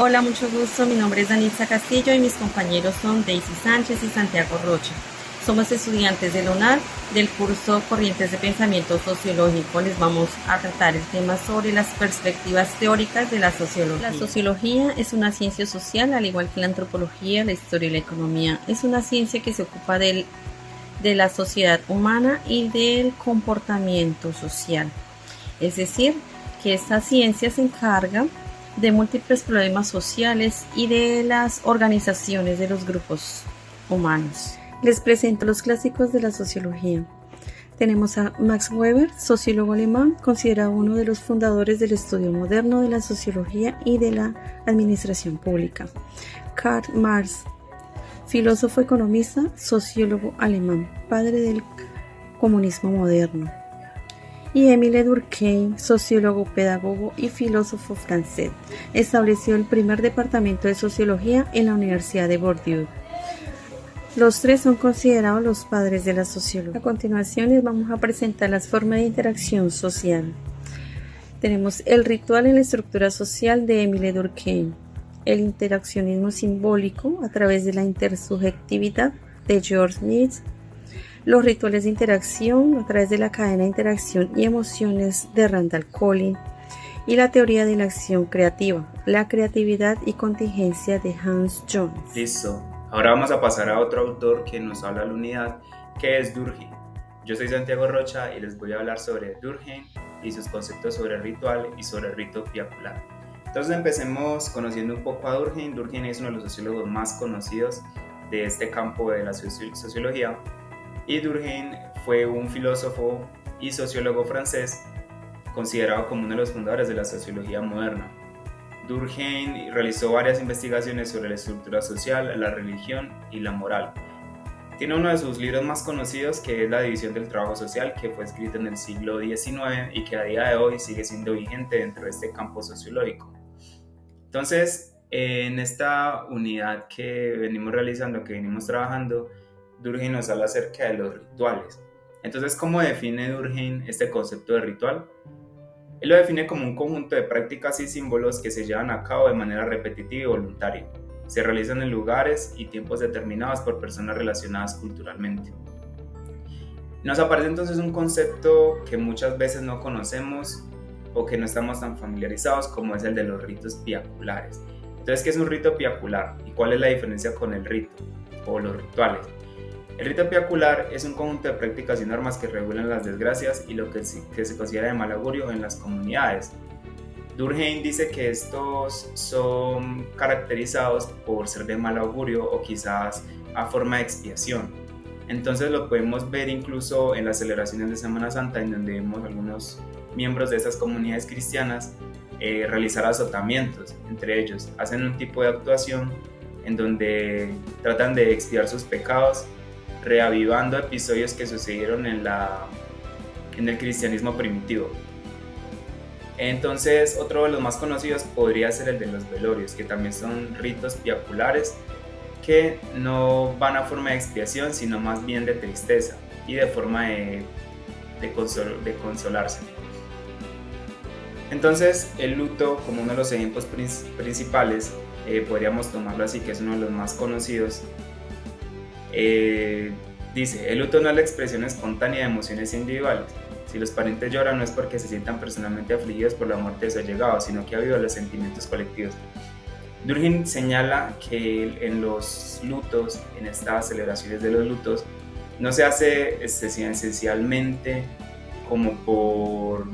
Hola, mucho gusto. Mi nombre es Danitza Castillo y mis compañeros son Daisy Sánchez y Santiago Rocha. Somos estudiantes del UNAR del curso Corrientes de Pensamiento Sociológico. Les vamos a tratar el tema sobre las perspectivas teóricas de la sociología. La sociología es una ciencia social, al igual que la antropología, la historia y la economía. Es una ciencia que se ocupa de la sociedad humana y del comportamiento social. Es decir, que esta ciencia se encarga de múltiples problemas sociales y de las organizaciones de los grupos humanos. Les presento los clásicos de la sociología. Tenemos a Max Weber, sociólogo alemán, considerado uno de los fundadores del estudio moderno de la sociología y de la administración pública. Karl Marx, filósofo economista, sociólogo alemán, padre del comunismo moderno. Y Émile Durkheim, sociólogo, pedagogo y filósofo francés, estableció el primer departamento de sociología en la Universidad de Bordeaux. Los tres son considerados los padres de la sociología. A continuación les vamos a presentar las formas de interacción social. Tenemos el ritual en la estructura social de Émile Durkheim, el interaccionismo simbólico a través de la intersubjetividad de George Nietzsche, los rituales de interacción a través de la cadena de interacción y emociones de Randall Collins y la teoría de la acción creativa, la creatividad y contingencia de Hans Jones. Listo, ahora vamos a pasar a otro autor que nos habla de la unidad, que es Durkheim. Yo soy Santiago Rocha y les voy a hablar sobre Durkheim y sus conceptos sobre el ritual y sobre el rito piacular. Entonces empecemos conociendo un poco a Durkheim. Durkheim es uno de los sociólogos más conocidos de este campo de la sociología. Y Durkheim fue un filósofo y sociólogo francés considerado como uno de los fundadores de la sociología moderna. Durkheim realizó varias investigaciones sobre la estructura social, la religión y la moral. Tiene uno de sus libros más conocidos, que es La división del trabajo social, que fue escrito en el siglo XIX y que a día de hoy sigue siendo vigente dentro de este campo sociológico. Entonces, en esta unidad que venimos realizando, que venimos trabajando, Durkheim nos habla acerca de los rituales. Entonces, ¿cómo define Durkheim este concepto de ritual? Él lo define como un conjunto de prácticas y símbolos que se llevan a cabo de manera repetitiva y voluntaria. Se realizan en lugares y tiempos determinados por personas relacionadas culturalmente. Nos aparece entonces un concepto que muchas veces no conocemos o que no estamos tan familiarizados, como es el de los ritos piaculares. Entonces, ¿qué es un rito piacular? ¿Y cuál es la diferencia con el rito o los rituales? El rito piacular es un conjunto de prácticas y normas que regulan las desgracias y lo que se considera de mal augurio en las comunidades. Durkheim dice que estos son caracterizados por ser de mal augurio o quizás a forma de expiación. Entonces lo podemos ver incluso en las celebraciones de Semana Santa, en donde vemos algunos miembros de estas comunidades cristianas realizar azotamientos. Entre ellos hacen un tipo de actuación en donde tratan de expiar sus pecados, reavivando episodios que sucedieron en el cristianismo primitivo. Entonces, otro de los más conocidos podría ser el de los velorios, que también son ritos piaculares que no van a forma de expiación, sino más bien de tristeza y de forma de consolarse. Entonces, el luto, como uno de los ejemplos principales, podríamos tomarlo así, que es uno de los más conocidos. Dice: el luto no es la expresión espontánea de emociones individuales. Si los parientes lloran, no es porque se sientan personalmente afligidos por la muerte de su allegado, sino que ha habido los sentimientos colectivos. Durkheim señala que en los lutos, en estas celebraciones de los lutos, no se hace esencialmente como por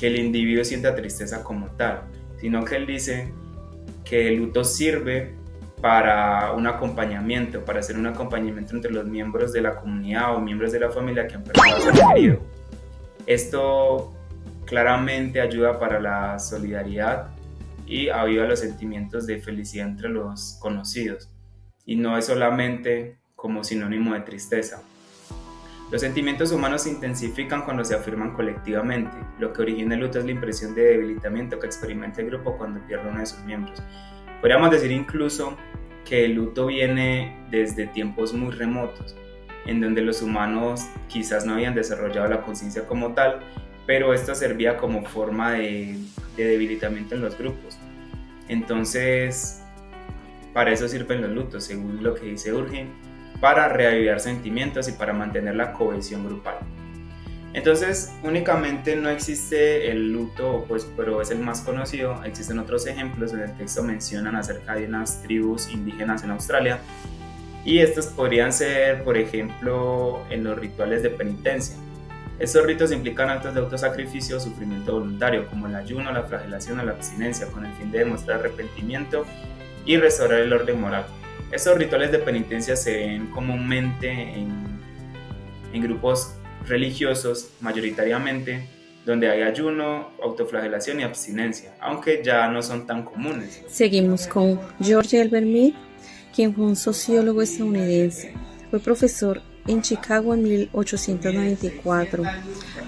que el individuo sienta tristeza como tal, sino que él dice que el luto sirve para un acompañamiento, para hacer un acompañamiento entre los miembros de la comunidad o miembros de la familia que han perdido a su ser querido. Esto claramente ayuda para la solidaridad y aviva los sentimientos de felicidad entre los conocidos, y no es solamente como sinónimo de tristeza. Los sentimientos humanos se intensifican cuando se afirman colectivamente. Lo que origina el luto es la impresión de debilitamiento que experimenta el grupo cuando pierde uno de sus miembros. Podríamos decir incluso que el luto viene desde tiempos muy remotos, en donde los humanos quizás no habían desarrollado la conciencia como tal, pero esto servía como forma de debilitamiento en los grupos. Entonces, para eso sirven los lutos, según lo que dice Durkheim, para reavivar sentimientos y para mantener la cohesión grupal. Entonces, únicamente no existe el luto, pero es el más conocido. Existen otros ejemplos. En el texto mencionan acerca de unas tribus indígenas en Australia, y estos podrían ser, por ejemplo, en los rituales de penitencia. Estos ritos implican actos de autosacrificio o sufrimiento voluntario, como el ayuno, la flagelación o la abstinencia, con el fin de demostrar arrepentimiento y restaurar el orden moral. Estos rituales de penitencia se ven comúnmente en grupos religiosos, mayoritariamente, donde hay ayuno, autoflagelación y abstinencia, aunque ya no son tan comunes. Seguimos con George Herbert Mead, quien fue un sociólogo estadounidense. Fue profesor en Chicago en 1894.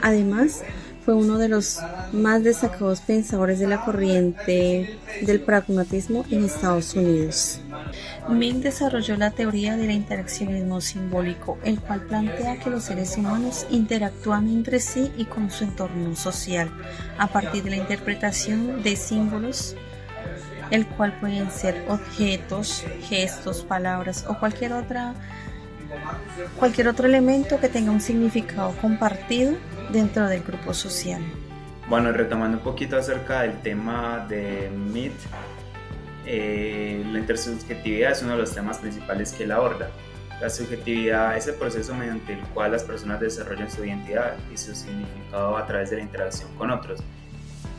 Además, fue uno de los más destacados pensadores de la corriente del pragmatismo en Estados Unidos. Mead desarrolló la teoría del interaccionismo simbólico, el cual plantea que los seres humanos interactúan entre sí y con su entorno social a partir de la interpretación de símbolos, el cual pueden ser objetos, gestos, palabras o cualquier otro elemento que tenga un significado compartido dentro del grupo social. Bueno, retomando un poquito acerca del tema de Mead, la intersubjetividad es uno de los temas principales que él aborda. La subjetividad es el proceso mediante el cual las personas desarrollan su identidad y su significado a través de la interacción con otros.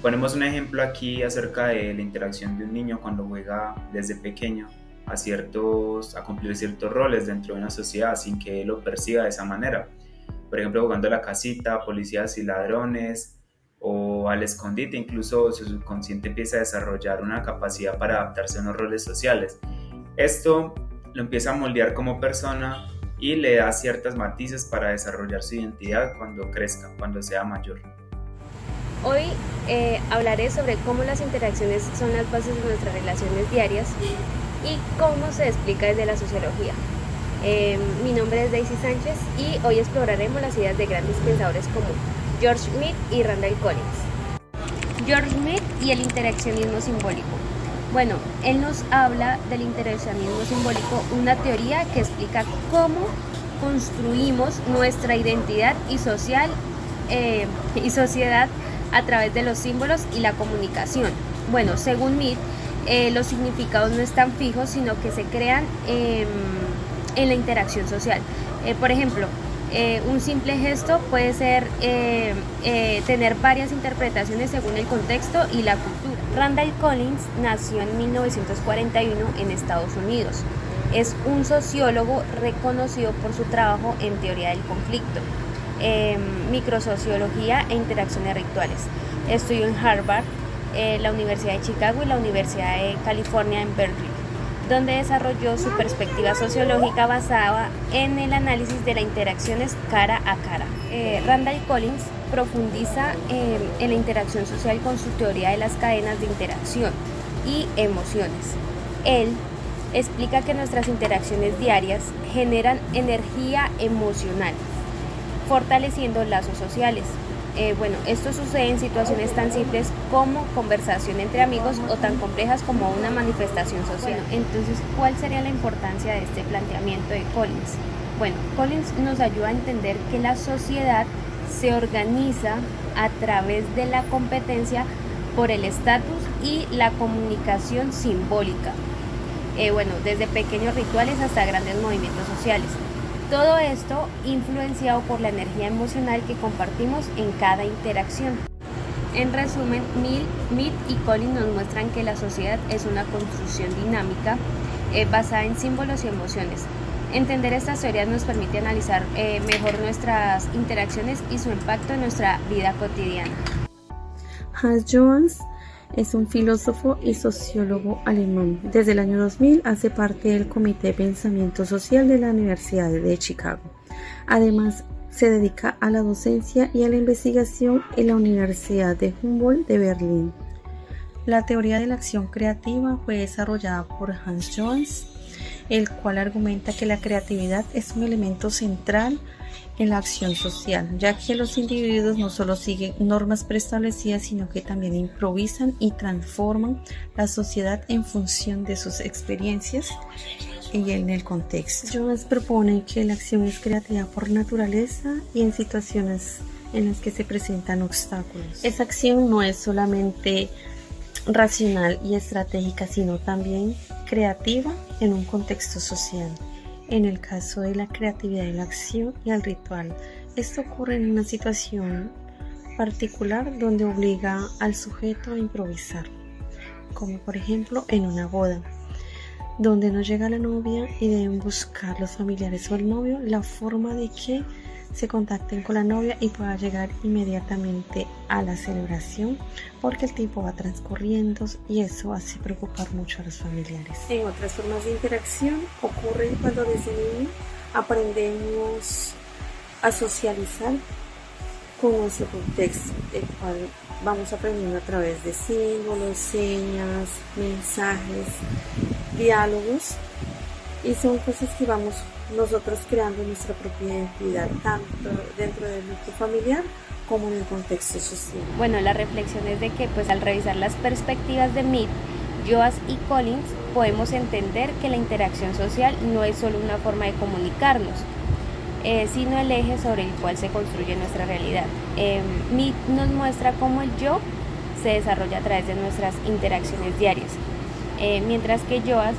Ponemos un ejemplo aquí acerca de la interacción de un niño cuando juega desde pequeño a cumplir ciertos roles dentro de una sociedad sin que él lo perciba de esa manera. Por ejemplo, jugando a la casita, policías y ladrones, o al escondite. Incluso su subconsciente empieza a desarrollar una capacidad para adaptarse a unos roles sociales. Esto lo empieza a moldear como persona y le da ciertos matices para desarrollar su identidad cuando crezca, cuando sea mayor. Hoy hablaré sobre cómo las interacciones son las bases de nuestras relaciones diarias y cómo se explica desde la sociología. Mi nombre es Daisy Sánchez y hoy exploraremos las ideas de grandes pensadores como George Mead y Randall Collins. George Mead y el interaccionismo simbólico. Bueno, él nos habla del interaccionismo simbólico, una teoría que explica cómo construimos nuestra identidad y sociedad a través de los símbolos y la comunicación. Bueno, según Mead, los significados no están fijos, sino que se crean en la interacción social. Por ejemplo, un simple gesto puede ser tener varias interpretaciones según el contexto y la cultura. Randall Collins nació en 1941 en Estados Unidos. Es un sociólogo reconocido por su trabajo en teoría del conflicto, microsociología e interacciones rituales. Estudió en Harvard, la Universidad de Chicago y la Universidad de California en Berkeley, donde desarrolló su perspectiva sociológica basada en el análisis de las interacciones cara a cara. Randall Collins profundiza en la interacción social con su teoría de las cadenas de interacción y emociones. Él explica que nuestras interacciones diarias generan energía emocional, fortaleciendo lazos sociales. Esto sucede en situaciones tan simples como conversación entre amigos o tan complejas como una manifestación social. Entonces, ¿cuál sería la importancia de este planteamiento de Collins? Bueno, Collins nos ayuda a entender que la sociedad se organiza a través de la competencia por el estatus y la comunicación simbólica. Desde pequeños rituales hasta grandes movimientos sociales. Todo esto influenciado por la energía emocional que compartimos en cada interacción. En resumen, Mead y Collins nos muestran que la sociedad es una construcción dinámica basada en símbolos y emociones. Entender estas teorías nos permite analizar mejor nuestras interacciones y su impacto en nuestra vida cotidiana. Hans Johanns es un filósofo y sociólogo alemán. Desde el año 2000 hace parte del Comité de Pensamiento Social de la Universidad de Chicago. Además, se dedica a la docencia y a la investigación en la Universidad de Humboldt de Berlín. La teoría de la acción creativa fue desarrollada por Hans Johanns, el cual argumenta que la creatividad es un elemento central en la acción social, ya que los individuos no solo siguen normas preestablecidas, sino que también improvisan y transforman la sociedad en función de sus experiencias y en el contexto. Jonas propone que la acción es creativa por naturaleza y en situaciones en las que se presentan obstáculos. Esa acción no es solamente racional y estratégica, sino también creativa en un contexto social. En el caso de la creatividad de la acción y el ritual, esto ocurre en una situación particular donde obliga al sujeto a improvisar, como por ejemplo en una boda, donde no llega la novia y deben buscar los familiares o el novio la forma de que se contacten con la novia y pueda llegar inmediatamente a la celebración, porque el tiempo va transcurriendo y eso hace preocupar mucho a los familiares. En otras formas de interacción ocurren cuando desde niño aprendemos a socializar con nuestro contexto, el cual vamos aprendiendo a través de símbolos, señas, mensajes, diálogos, y son cosas que vamos nosotros creando nuestra propia identidad, tanto dentro del núcleo familiar como en el contexto social. Bueno, la reflexión es de que pues al revisar las perspectivas de Mead, Joas y Collins, podemos entender que la interacción social no es solo una forma de comunicarnos, sino el eje sobre el cual se construye nuestra realidad. Mead nos muestra cómo el yo se desarrolla a través de nuestras interacciones diarias, mientras que Joas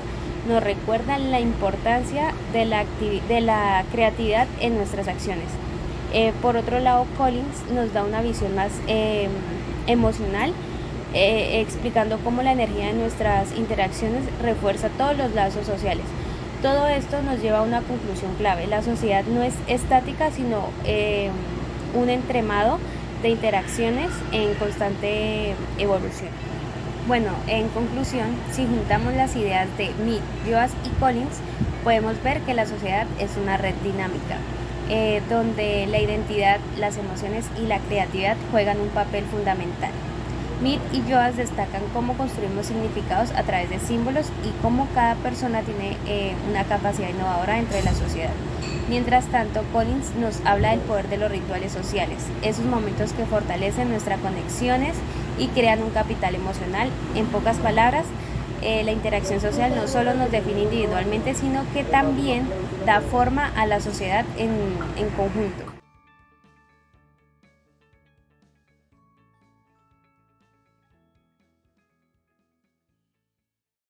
nos recuerda la importancia de la creatividad en nuestras acciones. Por otro lado, Collins nos da una visión más emocional, explicando cómo la energía de nuestras interacciones refuerza todos los lazos sociales. Todo esto nos lleva a una conclusión clave: la sociedad no es estática, sino un entramado de interacciones en constante evolución. Bueno, en conclusión, si juntamos las ideas de Mead, Joas y Collins, podemos ver que la sociedad es una red dinámica, donde la identidad, las emociones y la creatividad juegan un papel fundamental. Mead y Joas destacan cómo construimos significados a través de símbolos y cómo cada persona tiene una capacidad innovadora dentro de la sociedad. Mientras tanto, Collins nos habla del poder de los rituales sociales, esos momentos que fortalecen nuestras conexiones y crean un capital emocional. En pocas palabras, la interacción social no solo nos define individualmente, sino que también da forma a la sociedad en conjunto.